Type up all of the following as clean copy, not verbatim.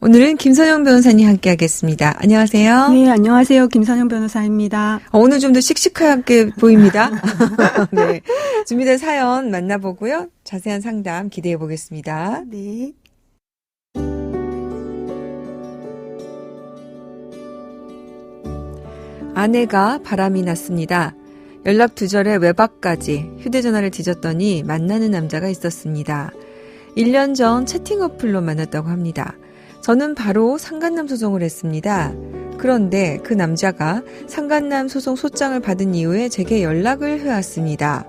오늘은 김선영 변호사님 함께하겠습니다. 안녕하세요. 네, 안녕하세요. 김선영 변호사입니다. 오늘 좀 더 씩씩하게 보입니다. 네, 준비된 사연 만나보고요. 자세한 상담 기대해 보겠습니다. 네. 아내가 바람이 났습니다. 연락 두절에 외박까지 휴대전화를 뒤졌더니 만나는 남자가 있었습니다. 1년 전 채팅 어플로 만났다고 합니다. 저는 바로 상간남 소송을 했습니다. 그런데 그 남자가 상간남 소송 소장을 받은 이후에 제게 연락을 해왔습니다.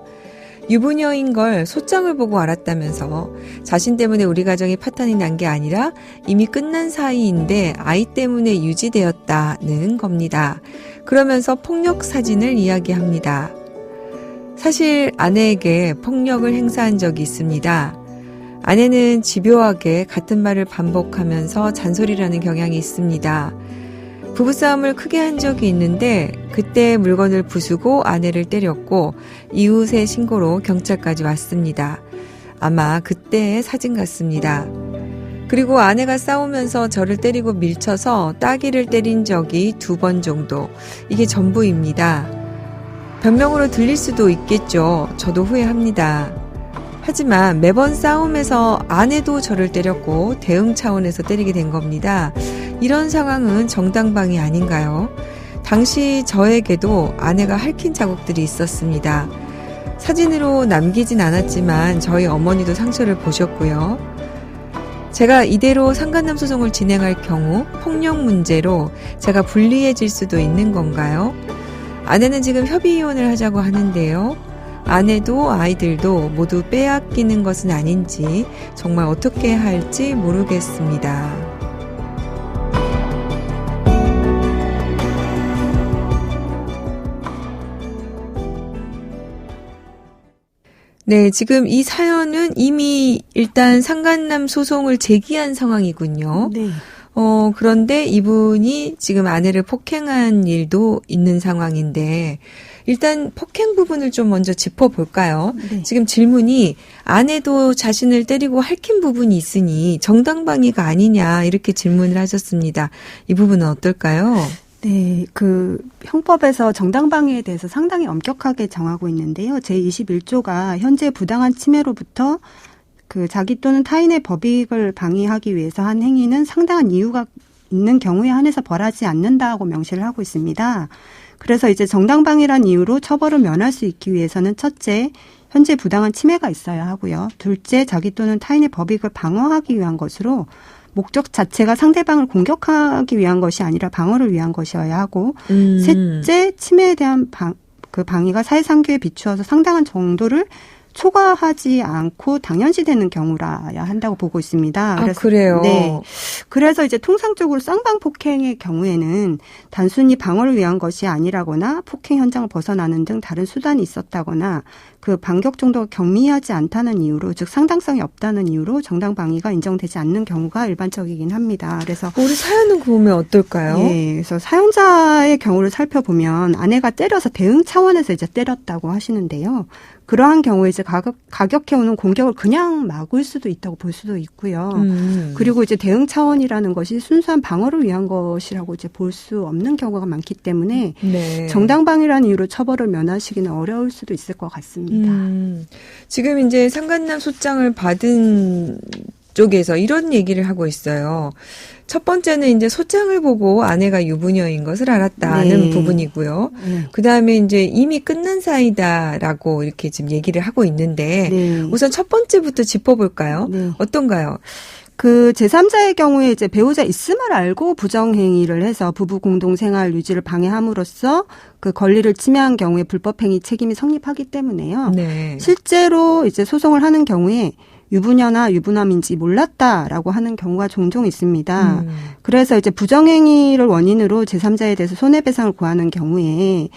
유부녀인 걸 소장을 보고 알았다면서 자신 때문에 우리 가정이 파탄이 난 게 아니라 이미 끝난 사이인데 아이 때문에 유지되었다는 겁니다. 그러면서 폭력 사진을 이야기합니다. 사실 아내에게 폭력을 행사한 적이 있습니다. 아내는 집요하게 같은 말을 반복하면서 잔소리를 하는 경향이 있습니다. 부부싸움을 크게 한 적이 있는데 그때 물건을 부수고 아내를 때렸고 이웃의 신고로 경찰까지 왔습니다. 아마 그때의 사진 같습니다. 그리고 아내가 싸우면서 저를 때리고 밀쳐서 따귀를 때린 적이 2번 정도. 이게 전부입니다. 변명으로 들릴 수도 있겠죠. 저도 후회합니다. 하지만 매번 싸움에서 아내도 저를 때렸고 대응 차원에서 때리게 된 겁니다. 이런 상황은 정당방위 아닌가요? 당시 저에게도 아내가 핥힌 자국들이 있었습니다. 사진으로 남기진 않았지만 저희 어머니도 상처를 보셨고요. 제가 이대로 상간남 소송을 진행할 경우 폭력 문제로 제가 불리해질 수도 있는 건가요? 아내는 지금 협의 이혼을 하자고 하는데요. 아내도 아이들도 모두 빼앗기는 것은 아닌지 정말 어떻게 할지 모르겠습니다. 네, 지금 이 사연은 이미 일단 상간남 소송을 제기한 상황이군요. 네. 그런데 이분이 지금 아내를 폭행한 일도 있는 상황인데 일단 폭행 부분을 좀 먼저 짚어볼까요? 네. 지금 질문이 아내도 자신을 때리고 핥힌 부분이 있으니 정당방위가 아니냐 이렇게 질문을 하셨습니다. 이 부분은 어떨까요? 네, 형법에서 정당방위에 대해서 상당히 엄격하게 정하고 있는데요. 제21조가 현재 부당한 침해로부터 자기 또는 타인의 법익을 방해하기 위해서 한 행위는 상당한 이유가 있는 경우에 한해서 벌하지 않는다고 명시를 하고 있습니다. 그래서 이제 정당방위란 이유로 처벌을 면할 수 있기 위해서는 첫째, 현재 부당한 침해가 있어야 하고요. 둘째, 자기 또는 타인의 법익을 방어하기 위한 것으로 목적 자체가 상대방을 공격하기 위한 것이 아니라 방어를 위한 것이어야 하고 셋째, 침해에 대한 방위가 사회상규에 비추어서 상당한 정도를 초과하지 않고 당연시되는 경우라야 한다고 보고 있습니다. 그래서, 그래요? 네. 그래서 이제 통상적으로 쌍방 폭행의 경우에는 단순히 방어를 위한 것이 아니라거나 폭행 현장을 벗어나는 등 다른 수단이 있었다거나 반격 정도가 경미하지 않다는 이유로, 즉 상당성이 없다는 이유로 정당방위가 인정되지 않는 경우가 일반적이긴 합니다. 그래서 우리 사연은 보면 어떨까요? 네, 그래서 사연자의 경우를 살펴보면 아내가 때려서 대응 차원에서 이제 때렸다고 하시는데요. 그러한 경우에 이제 가격해오는 공격을 그냥 막을 수도 있다고 볼 수도 있고요. 그리고 이제 대응 차원이라는 것이 순수한 방어를 위한 것이라고 이제 볼 수 없는 경우가 많기 때문에 네. 정당방위라는 이유로 처벌을 면하시기는 어려울 수도 있을 것 같습니다. 지금 이제 상간남 소장을 받은 쪽에서 이런 얘기를 하고 있어요. 첫 번째는 이제 소장을 보고 아내가 유부녀인 것을 알았다는 네. 부분이고요. 네. 그다음에 이제 이미 끝난 사이다라고 이렇게 지금 얘기를 하고 있는데 네. 우선 첫 번째부터 짚어볼까요? 네. 어떤가요? 제3자의 경우에 이제 배우자 있음을 알고 부정행위를 해서 부부 공동생활 유지를 방해함으로써 권리를 침해한 경우에 불법행위 책임이 성립하기 때문에요. 네. 실제로 이제 소송을 하는 경우에 유부녀나 유부남인지 몰랐다라고 하는 경우가 종종 있습니다. 그래서 이제 부정행위를 원인으로 제3자에 대해서 손해배상을 구하는 경우에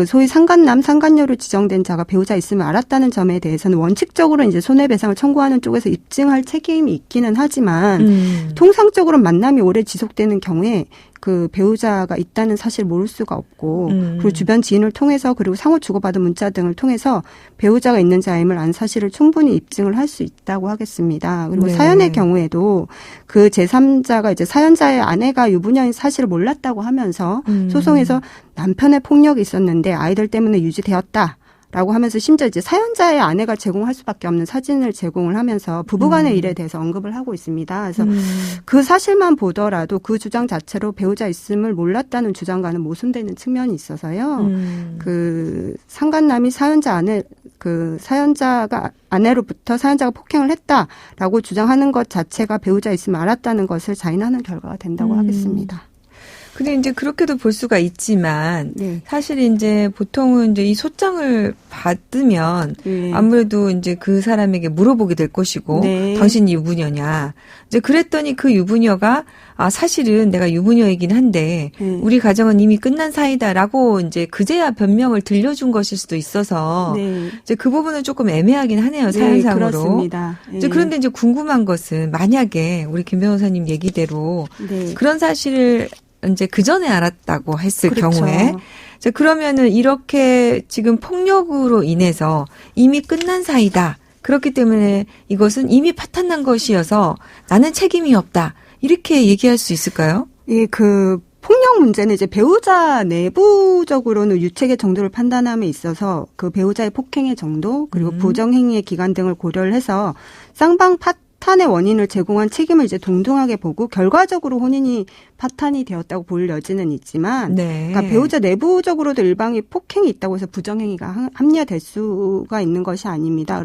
소위 상간남, 상간녀로 지정된 자가 배우자 있음을 알았다는 점에 대해서는 원칙적으로 이제 손해배상을 청구하는 쪽에서 입증할 책임이 있기는 하지만 통상적으로 만남이 오래 지속되는 경우에 그 배우자가 있다는 사실을 모를 수가 없고 그리고 주변 지인을 통해서 그리고 상호 주고받은 문자 등을 통해서 배우자가 있는지 아님을 안 사실을 충분히 입증을 할 수 있다고 하겠습니다. 그리고 네. 사연의 경우에도 그 제3자가 이제 사연자의 아내가 유부녀인 사실을 몰랐다고 하면서 소송에서 남편의 폭력이 있었는데 아이들 때문에 유지되었다. 라고 하면서 심지어 이제 사연자의 아내가 제공할 수밖에 없는 사진을 제공을 하면서 부부간의 일에 대해서 언급을 하고 있습니다. 그래서 그 사실만 보더라도 그 주장 자체로 배우자 있음을 몰랐다는 주장과는 모순되는 측면이 있어서요. 그 상간남이 사연자가 아내로부터 사연자가 폭행을 했다라고 주장하는 것 자체가 배우자 있음을 알았다는 것을 자인하는 결과가 된다고 하겠습니다. 근데 이제 그렇게도 볼 수가 있지만 네. 사실 이제 보통은 이제 이 소장을 받으면 네. 아무래도 이제 그 사람에게 물어보게 될 것이고 네. 당신이 유부녀냐. 이제 그랬더니 그 유부녀가 사실은 내가 유부녀이긴 한데 우리 가정은 이미 끝난 사이다라고 이제 그제야 변명을 들려준 것일 수도 있어서 네. 이제 그 부분은 조금 애매하긴 하네요. 사연상으로. 네, 그렇습니다. 이제 그런데 이제 궁금한 것은 만약에 우리 김 변호사님 얘기대로 네. 그런 사실을 이제 그 전에 알았다고 했을 그렇죠. 경우에 이제 그러면은 이렇게 지금 폭력으로 인해서 이미 끝난 사이다. 그렇기 때문에 이것은 이미 파탄난 것이어서 나는 책임이 없다. 이렇게 얘기할 수 있을까요? 예, 그 폭력 문제는 이제 배우자 내부적으로는 유책의 정도를 판단함에 있어서 그 배우자의 폭행의 정도 그리고 부정행위의 기간 등을 고려를 해서 쌍방 파탄의 원인을 제공한 책임을 이제 동등하게 보고 결과적으로 혼인이 파탄이 되었다고 볼 여지는 있지만 네. 그러니까 배우자 내부적으로도 일방이 폭행이 있다고 해서 부정행위가 합리화될 수가 있는 것이 아닙니다.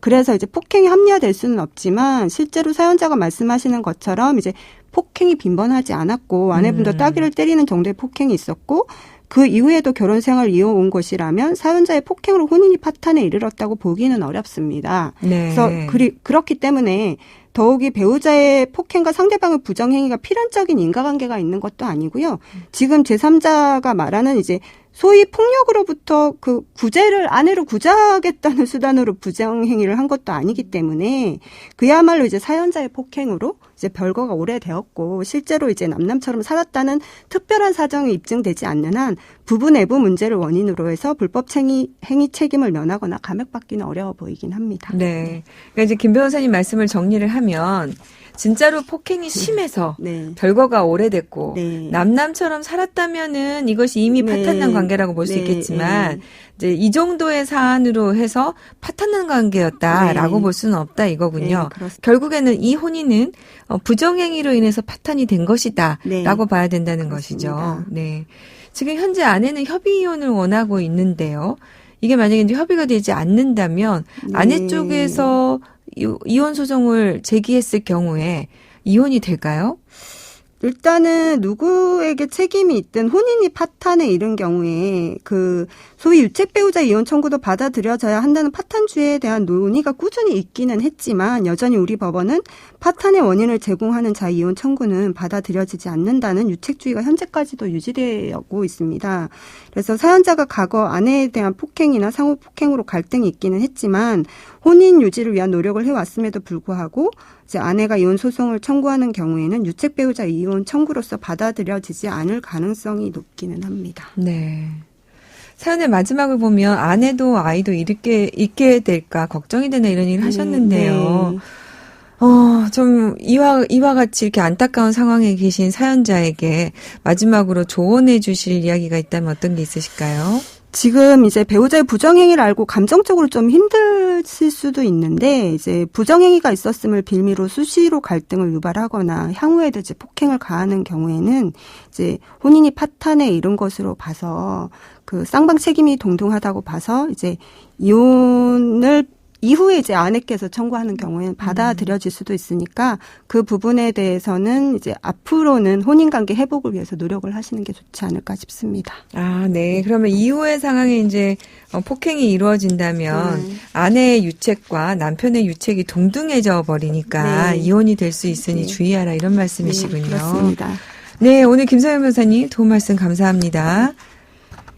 그래서 이제 폭행이 합리화될 수는 없지만 실제로 사연자가 말씀하시는 것처럼 이제 폭행이 빈번하지 않았고 아내분도 따귀를 때리는 정도의 폭행이 있었고 그 이후에도 결혼 생활을 이어온 것이라면 사연자의 폭행으로 혼인이 파탄에 이르렀다고 보기는 어렵습니다. 네. 그래서 그렇기 때문에 더욱이 배우자의 폭행과 상대방의 부정행위가 필연적인 인과관계가 있는 것도 아니고요. 지금 제3자가 말하는 이제 소위 폭력으로부터 그 아내를 구제하겠다는 수단으로 부정행위를 한 것도 아니기 때문에 그야말로 이제 사연자의 폭행으로 이제 별거가 오래되었고 실제로 이제 남남처럼 살았다는 특별한 사정이 입증되지 않는 한 부부 내부 문제를 원인으로 해서 불법 행위 책임을 면하거나 감액받기는 어려워 보이긴 합니다. 네. 그러니까 이제 김 변호사님 말씀을 정리를 하면 진짜로 폭행이 심해서 네. 별거가 오래됐고 네. 남남처럼 살았다면은 이것이 이미 네. 파탄난 관계라고 볼 수 네. 있겠지만 이제 이 정도의 사안으로 해서 파탄난 관계였다라고 네. 볼 수는 없다 이거군요. 네, 결국에는 이 혼인은 부정행위로 인해서 파탄이 된 것이다라고 네. 봐야 된다는 그렇습니다. 것이죠. 네. 지금 현재 아내는 협의 이혼을 원하고 있는데요. 이게 만약에 이제 협의가 되지 않는다면 아내 네. 쪽에서 이혼 소송을 제기했을 경우에 이혼이 될까요? 일단은 누구에게 책임이 있든 혼인이 파탄에 이른 경우에 그 소위 유책 배우자 이혼 청구도 받아들여져야 한다는 파탄주의에 대한 논의가 꾸준히 있기는 했지만 여전히 우리 법원은 파탄의 원인을 제공하는 자 이혼 청구는 받아들여지지 않는다는 유책주의가 현재까지도 유지되고 있습니다. 그래서 사연자가 과거 아내에 대한 폭행이나 상호 폭행으로 갈등이 있기는 했지만 혼인 유지를 위한 노력을 해왔음에도 불구하고 이제 아내가 이혼 소송을 청구하는 경우에는 유책 배우자 이혼 청구로서 받아들여지지 않을 가능성이 높기는 합니다. 네. 사연의 마지막을 보면 아내도 아이도 있게 될까 걱정이 되나 이런 얘기를 하셨는데요. 네. 좀 이와 같이 이렇게 안타까운 상황에 계신 사연자에게 마지막으로 조언해 주실 이야기가 있다면 어떤 게 있으실까요? 지금 이제 배우자의 부정행위를 알고 감정적으로 좀 힘드실 수도 있는데 이제 부정행위가 있었음을 빌미로 수시로 갈등을 유발하거나 향후에도 이제 폭행을 가하는 경우에는 이제 혼인이 파탄에 이른 것으로 봐서 그 쌍방 책임이 동등하다고 봐서 이제 이혼을 이후에 이제 아내께서 청구하는 경우에는 받아들여질 수도 있으니까 그 부분에 대해서는 이제 앞으로는 혼인관계 회복을 위해서 노력을 하시는 게 좋지 않을까 싶습니다. 네. 그러면 이후의 상황에 이제 폭행이 이루어진다면 아내의 유책과 남편의 유책이 동등해져 버리니까 네. 이혼이 될 수 있으니 네. 주의하라 이런 말씀이시군요. 네, 그렇습니다. 네, 오늘 김서영 변호사님 도움 말씀 감사합니다.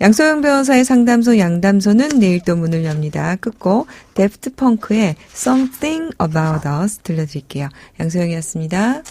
양소영 변호사의 상담소 양담소는 내일 또 문을 엽니다. 끝곡 데프트 펑크의 Something About Us 들려드릴게요. 양소영이었습니다.